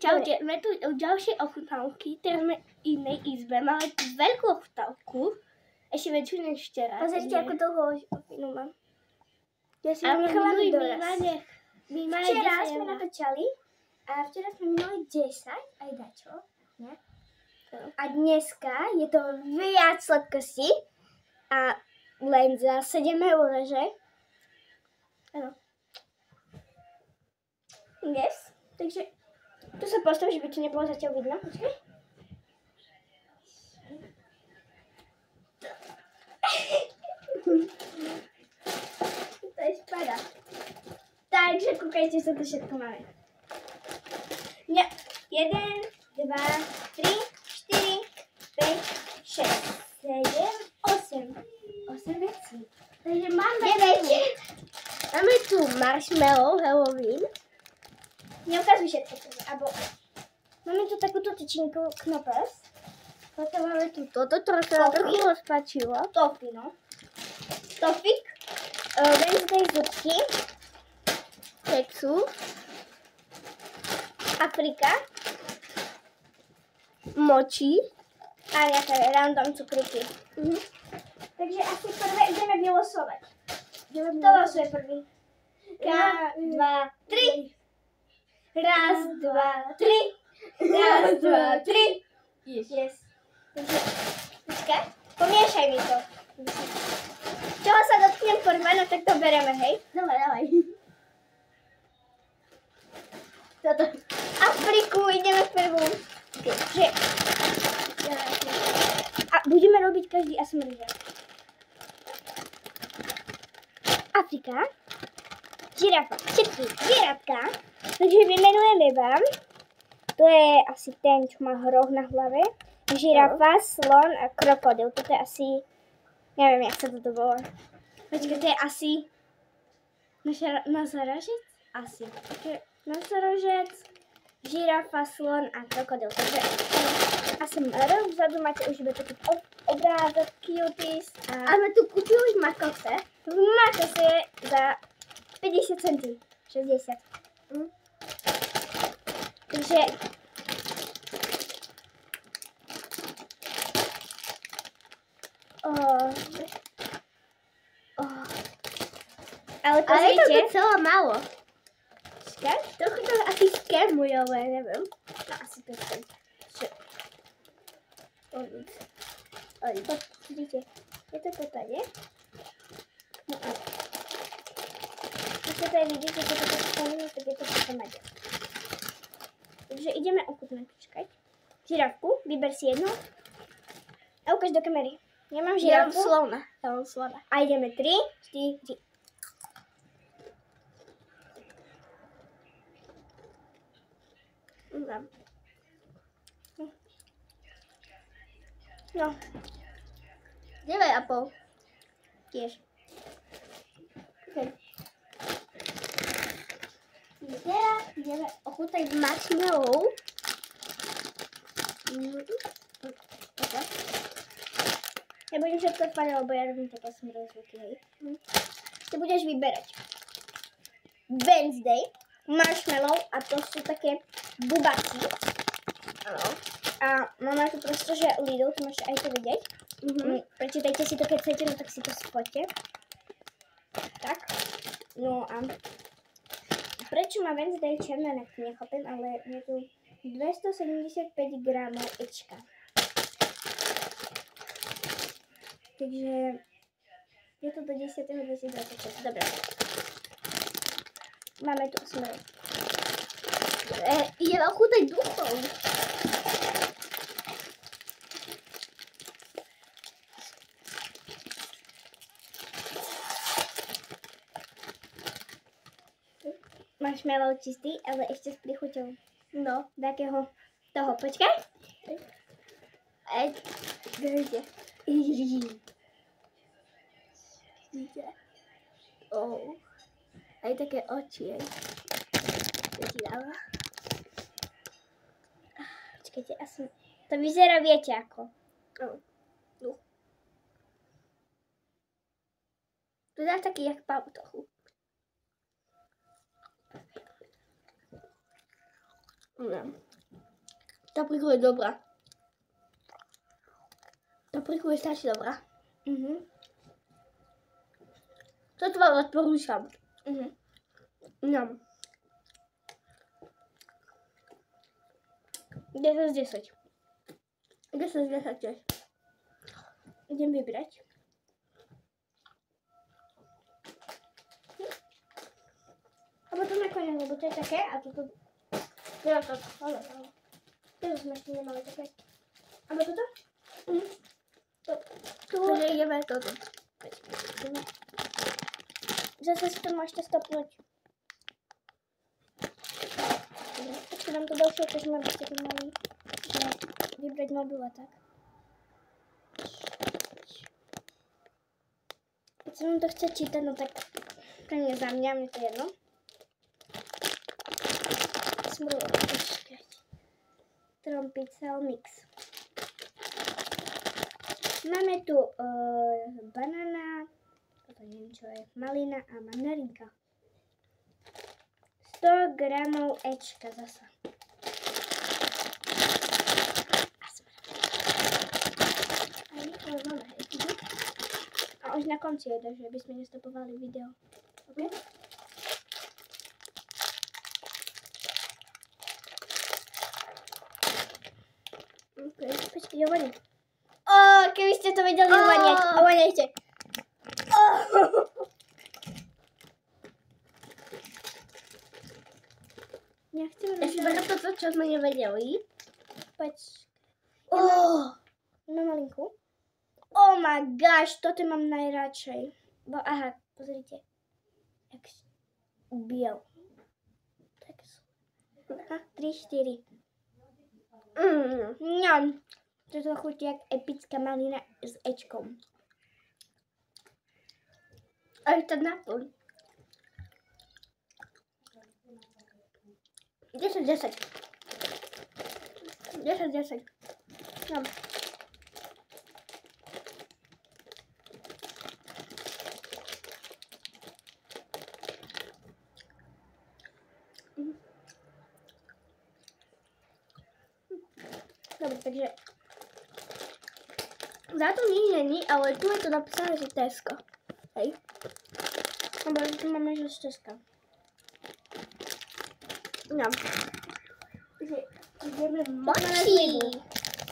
Čaute, sme tu u ďalšej ochutnávky, teraz sme v inej izbe, máme tu veľkú ochutnávku, ešte väčšiu než včera. Pozrite, ako dlho opinu mám. Ja si ale nechávam minulý doraz. my máme Včera 10 sme eur. natočali a včera sme minuli 10, aj dačo, ne? A dneska je to viac sladkosti a len za 7 eur, že? Áno. Yes. Takže tu sa postav, že by to nebolo zatiaľ vidno. Počkaj. To je špada. Takže kúkajte sa, to všetko máme. Ja, 1, 2, 3, 4, 5, 6, 7, 8. 8 vecí. Takže máme 9. Máme tu marshmallow, Halloween. Neukazuj všetko. Abo máme tu takúto tyčinku Knoppers. Potom máme tu toto, ktoré sa trochu rozpačilo. Toffee, no. Toffik. Wednesday zubky. Keksu. Afrika. Moči. A nejaké random cukriky. Takže asi prvé ideme vylosovať. To losuje prvý. 1, 2, 3. Raz, 2, 3. Raz, 2, 3. Yes. Takže, počkaj, pomiešaj mi to. Čoho sa dotknem porvano, tak to bereme, hej? Dávaj. Toto. Afriku, ideme v prvú. Takže, a budeme robiť každý asmržák. Afrika. Žirafa. Všetky zvieratka. Takže vymenujeme vám. To je asi ten, čo má roh na hlave. Žirafa, slon a krokodil. Toto je asi... Neviem, jak sa toto volá. Počkaj, to je asi... Nosorožec? Asi. Takže nosorožec, žirafa, slon a krokodil. Takže asi vzadu máte už iba taký obrázok, cuties. A máme tu kúpili už makose. Makose je za 50 centí. 60. Takže... Ale je to celé málo. Počkaj, trochu to asi skémuje, ale neviem. No asi to ském. Vidíte, je to toto, nie? Keď to tady vidíte, že to skómuje, tak je to pohromadě. Takže ideme ochutnať, počkaj. Žirafku, vyber si jednu. A ukáž do kamery. Ja mám žirafu. Ja mám slona. A ideme 3, 4. No. 9,5. Tiež. Okay. Teraz ideme ochutnať marshmallow. Ja budem všetko spať, lebo ja robím také smrozvuky, hej. Ty budeš vyberať Wednesday, marshmallow a to sú také bubaky. Áno. A máme tu prosto, že Lidl, tu môžete aj to vidieť. Prečítajte si to, keď chcete, no tak si to spoďte. Tak. No a prečo má Wednesday černé nechty, nechápem, ale je tu 275 gramov Ečka. Takže je to do 10.2026. Dobre. Máme tu smrť. Je ochutnať duchov. Marshmallow čistý, ale ešte s prichuťou. No, takého toho. Počkaj. Vidíte. Aj také oči. To ti dáva. Počkajte, asi... To vyzerá, viete ako. To dá taký jak pav trochu. Paprika je dobrá. Paprika je strašne dobrá. Toto vám odporúčam. Ňam. 10 z 10. 10 z 10 tiež. Idem vybrať. Alebo to nakoniec, lebo to je také a toto... Ja to. Teraz sme ešte nemali také. Alebo toto? Takže ideme toto. Zase si to môžete stopnúť. Počkej, dám to ďalšie, takže ma byste to mali vybrať mobil a tak. Keď sa vám to chce čítať, no tak to nie za mňa to jedno. Trompicel mix. Máme tu banana, toto neviem čo je, malina a mandarinka. 100 gramov Ečka zasa. A už na konci je, takže by sme nestopovali video. Okay? Počkej, ovoňaj. Keby ste to vedeli ovoňať. Ovoňajte. Nechcem Ešte berem toto, čo sme nevedeli. Počkej. Na malinku. Oh my gosh, toto mám najradšej. Bo, aha, pozrite. Jak biel. Tak sú. 3, 4. Ňam. Toto chutí jak epická malina s Ečkom. Aj to naplň. 10 z 10. 10 z 10. Ňam. Dobre, takže Za to nič není, ale tu je to napísané, že Tesco. Hej. lebo tu máme že z Česka. Ňam. Ideme Močí.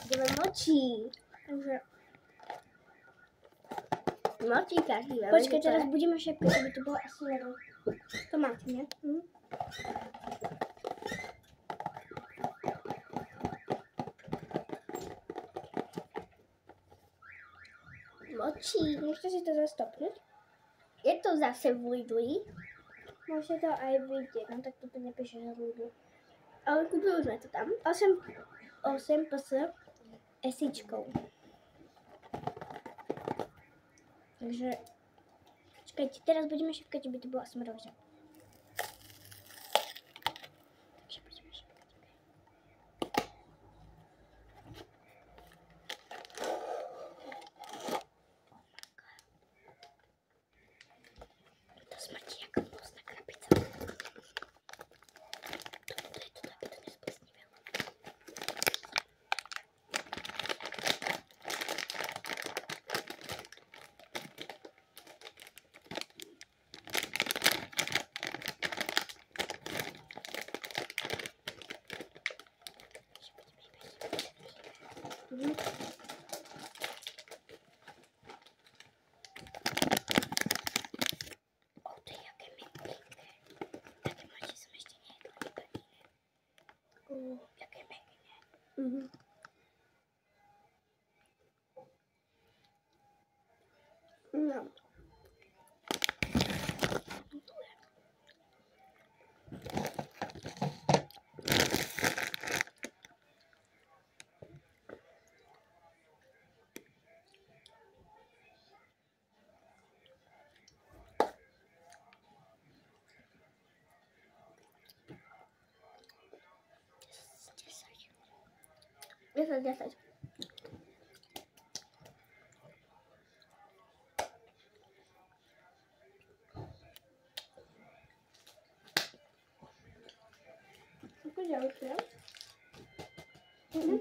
Ideme močí. Takže Močí každý veľmi. počkaj, teraz budeme šepkať, aby to bolo asi ledom. To máte, ne? Močí. Nechce si to zastopnúť? Je to zase v Lidli. Môžete to aj vidieť, no tak to nepíše, že ľudí. Ale kúpili sme to tam. 8 ps esičkou. Takže, počkajte, teraz budeme šepkať, aby to bolo smrovže. Takže budeme šepkať. To smrti ako postná krabica. To aby to nesplesnívalo. To je jaké meklinké. Také mladšie som ešte nejedla nikdy iné. Jaké mekné. No. Desať. Ako ďalšie? No.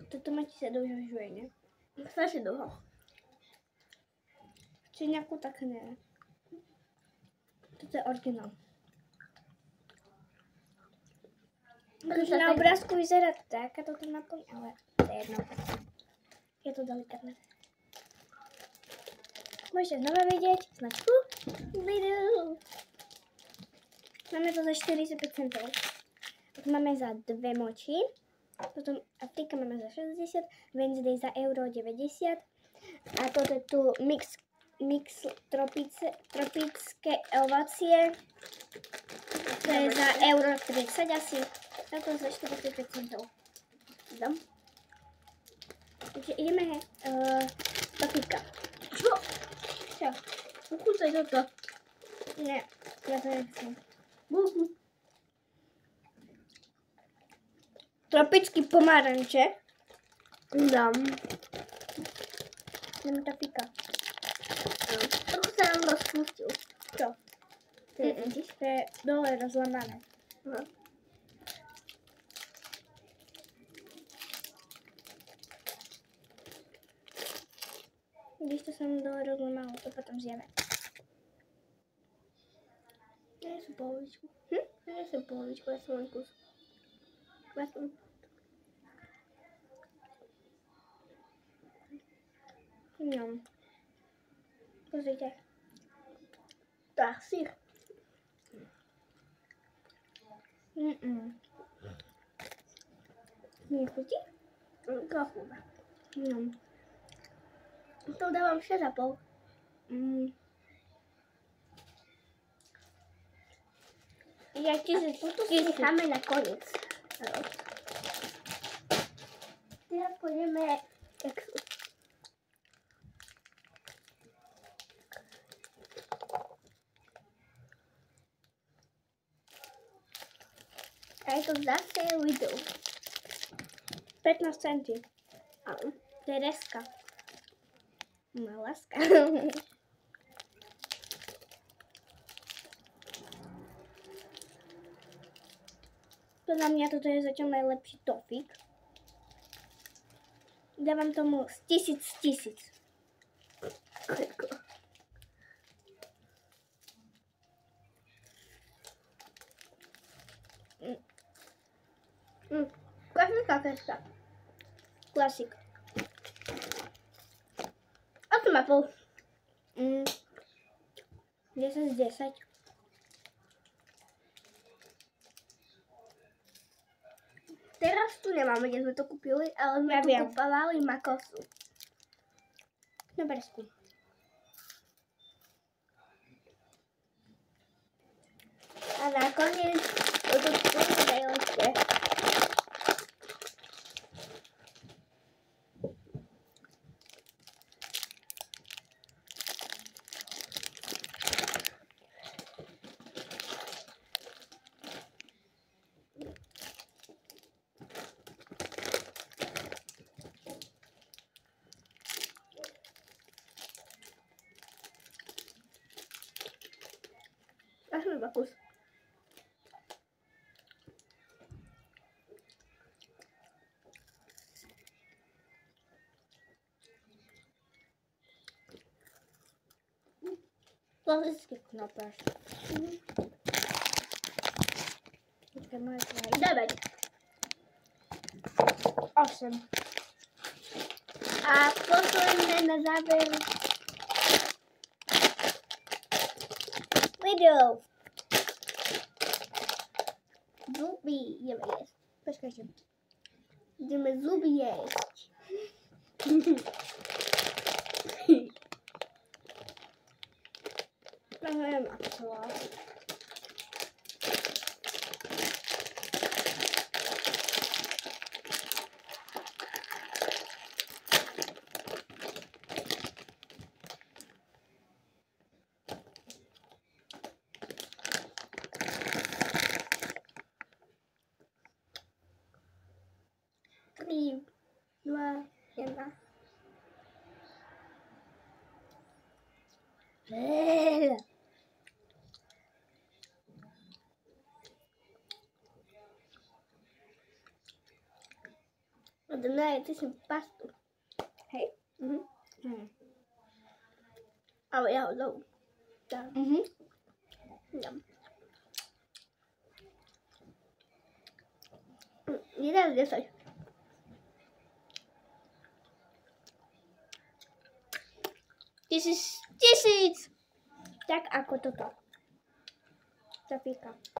Toto mať sa dlho žuje, ne? Strašne dlho. Či nejakú tak ne. Toto je originál. Takže na obrázku vyzerá tak a toto na tom, ale to je jedno. Je to delikátne. Môžete znova vidieť značku Lidl. Máme to za 45 centov. Potom máme za 2 moči. Potom Afrika máme za 60, Wednesday za €90 a toto je tu mix tropické ovocie, to je za €30 asi, toto za 45 centov. Dám. Takže ideme do píka. Čo? Čo? Ukúcaj toto. Nie, ja to nechcem. Tropický pomaranče. Dám. Ideme do píka. Trochu sa nám rozpustil. Čo? To je dole rozlamané. No. Když to sa nám dole rozlamalo, to potom zjeme. Ja som polovičku. Ja som polovičku, ja som len kus. No. Pozrite. Tá, sír. Nie chutí? Trochu. No. To dávam 6,5. Ja tiež Toto si necháme na koniec. Teraz pôjdeme keksu. A je to zase Lidl. 15 centí. Áno. To je reska. Malaska. Podľa mňa toto je zatiaľ najlepší tofik. Dávam tomu z 1000 z 1000. Klasická keksa. Klasik. 8,5. 10 z 10. Teraz tu nemáme, kde sme to kúpili, ale sme Ja tu viem. kúpavali makosu. Dobre, skúm. A nakoniec toto je najlepšie. Až mi iba kus. Klasický knopáš. Počkaj, moje tvoje. 9. 8. A posledné na záver. Lidl. Zuby ideme jesť. Počkajte. Ideme zuby jesť. Ja neviem, ako to volá. Tri, dva, jedna. Dajte si pastu. Hej. Ale ja ho dám. Dám. Jeden z 10. Tisíc. Tak ako toto. Zapíka.